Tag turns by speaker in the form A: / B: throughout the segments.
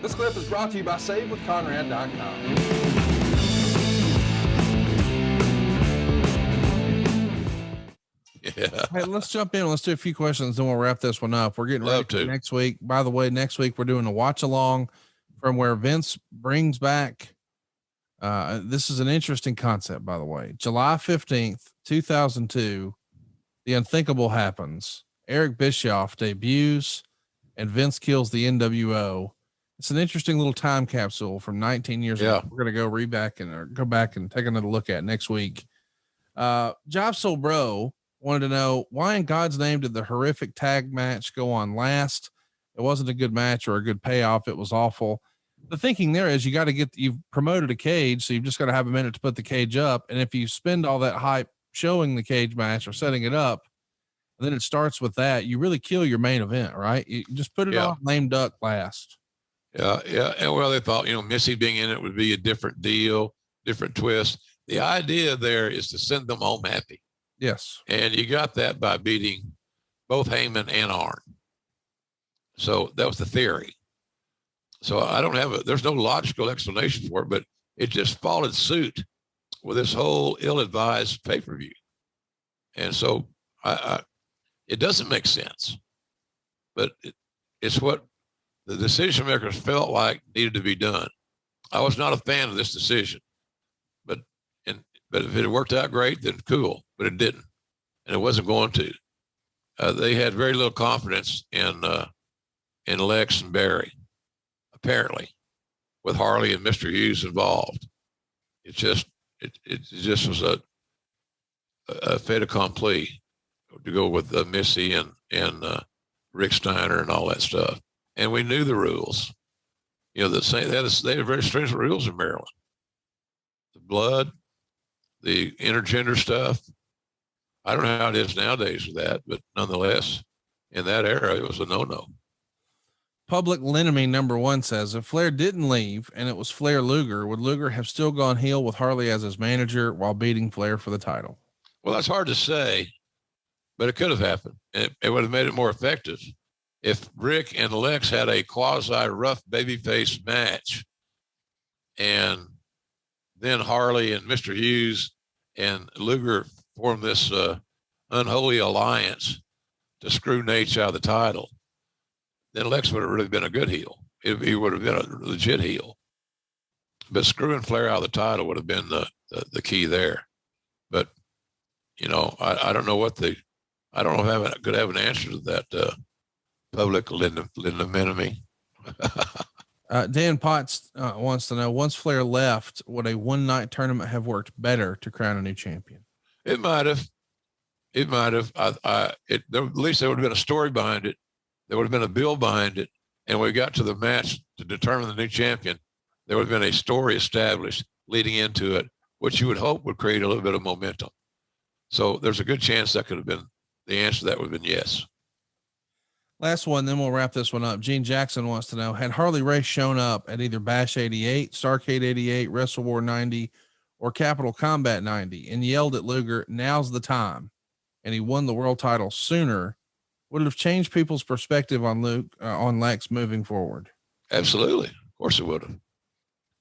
A: This clip is brought to you by SaveWithConrad.com.
B: Yeah.
C: Hey, let's jump in. Let's do a few questions, then we'll wrap this one up. We're getting ready for next week. By the way, next week we're doing a watch along from where Vince brings back. This is an interesting concept, by the way. July 15th, 2002, the unthinkable happens. Eric Bischoff debuts and Vince kills the NWO. It's an interesting little time capsule from 19 years ago. We're going to go back and take another look at next week. Job Soul Bro wanted to know, why in God's name did the horrific tag match go on last? It wasn't a good match or a good payoff. It was awful. The thinking there is you've promoted a cage, so you've just got to have a minute to put the cage up. And if you spend all that hype showing the cage match or setting it up, and then it starts with that, you really kill your main event, right? You just put it on lame duck last.
B: Yeah. Yeah. And well, they thought, Missy being in it would be a different deal, different twist. The idea there is to send them home happy.
C: Yes.
B: And you got that by beating both Heyman and Arn. So that was the theory. So there's no logical explanation for it, but it just followed suit with this whole ill-advised pay-per-view. And so it doesn't make sense, but it's what the decision makers felt like needed to be done. I was not a fan of this decision, but if it had worked out great, then cool, but it didn't. And it wasn't going to. They had very little confidence in Lex and Barry, apparently, with Harley and Mr. Hughes involved. It just was a fait accompli to go with Missy and Rick Steiner and all that stuff. And we knew the rules. They had very stringent rules in Maryland. The blood, the intergender stuff. I don't know how it is nowadays with that, but nonetheless, in that era, it was a no-no.
C: Public Enemy #1 says, if Flair didn't leave and it was Flair Luger, would Luger have still gone heel with Harley as his manager while beating Flair for the title?
B: Well, that's hard to say, but it could have happened. It would have made it more effective if Rick and Lex had a quasi-rough babyface match, and then Harley and Mr. Hughes and Luger formed this unholy alliance to screw Nate out of the title. Then Lex would have really been a good heel. He would have been a legit heel. But screwing Flair out of the title would have been the key there. But, I don't know I don't know if I could have an answer to that public enemy.
C: Dan Potts wants to know, once Flair left, would a one-night tournament have worked better to crown a new champion?
B: It might have. At least there would have been a story behind it. There would have been a bill behind it. And when we got to the match to determine the new champion, there would have been a story established leading into it, which you would hope would create a little bit of momentum. So there's a good chance that could have been, the answer to that would have been yes.
C: Last one, then we'll wrap this one up. Gene Jackson wants to know, had Harley Race shown up at either Bash 88, Starrcade 88, Wrestle War 90, or Capital Combat 90 and yelled at Luger, now's the time, and he won the world title sooner, would it have changed people's perspective on on Lex moving forward?
B: Absolutely. Of course it would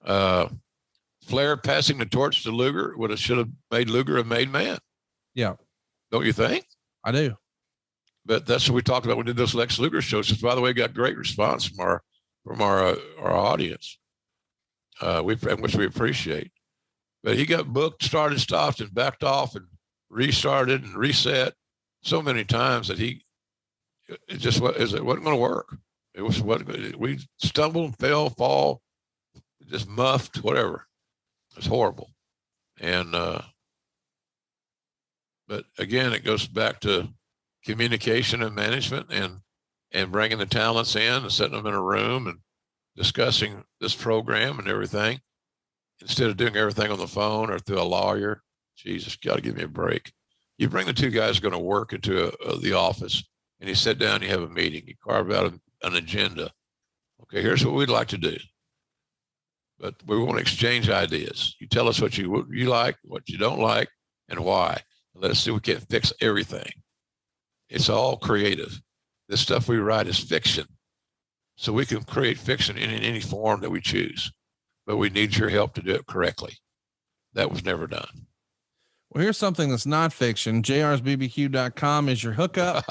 B: have. Flair passing the torch to Luger should have made Luger a made man.
C: Yeah.
B: Don't you think?
C: I do.
B: But that's what we talked about. We did those Lex Luger shows, which, by the way, got great response from our audience, which we appreciate. But he got booked, started, stopped, and backed off, and restarted and reset so many times that it wasn't going to work. It was we stumbled, fell, fall, just muffed, whatever. It was horrible. And but again, it goes back to communication and management and bringing the talents in and setting them in a room and discussing this program and everything instead of doing everything on the phone or through a lawyer. Jesus, got to give me a break. You bring the two guys going to work into the office and you sit down, you have a meeting, you carve out an agenda. Okay, here's what we'd like to do. But we want to exchange ideas. You tell us what you like, what you don't like, and why. And let us see if we can fix everything. It's all creative. This stuff we write is fiction. So we can create fiction in any form that we choose, but we need your help to do it correctly. That was never done.
C: Well, here's something that's not fiction. JR'sBBQ.com is your hookup.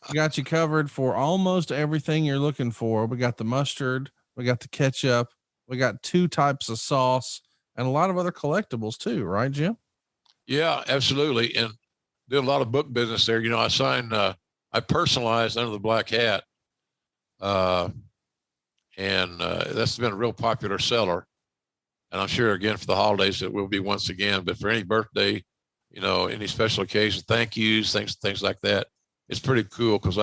C: We got you covered for almost everything you're looking for. We got the mustard, we got the ketchup, we got 2 types of sauce, and a lot of other collectibles too, right, Jim?
B: Yeah, absolutely. And did a lot of book business there. You know, I personalized Under the Black Hat. That's been a real popular seller. And I'm sure again for the holidays it will be once again, but for any birthday, you know, any special occasion, thank yous, things like that. It's pretty cool because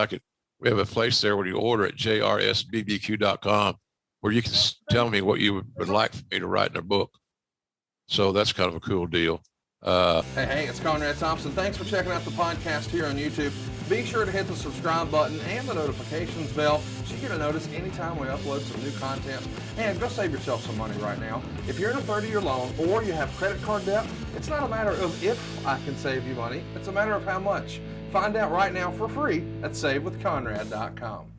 B: we have a place there where you order at jrsbbq.com where you can tell me what you would like for me to write in a book. So that's kind of a cool deal.
A: Hey, it's Conrad Thompson. Thanks for checking out the podcast here on YouTube. Be sure to hit the subscribe button and the notifications bell so you get a notice anytime we upload some new content. And go save yourself some money right now. If you're in a 30-year loan or you have credit card debt, it's not a matter of if I can save you money. It's a matter of how much. Find out right now for free at savewithconrad.com.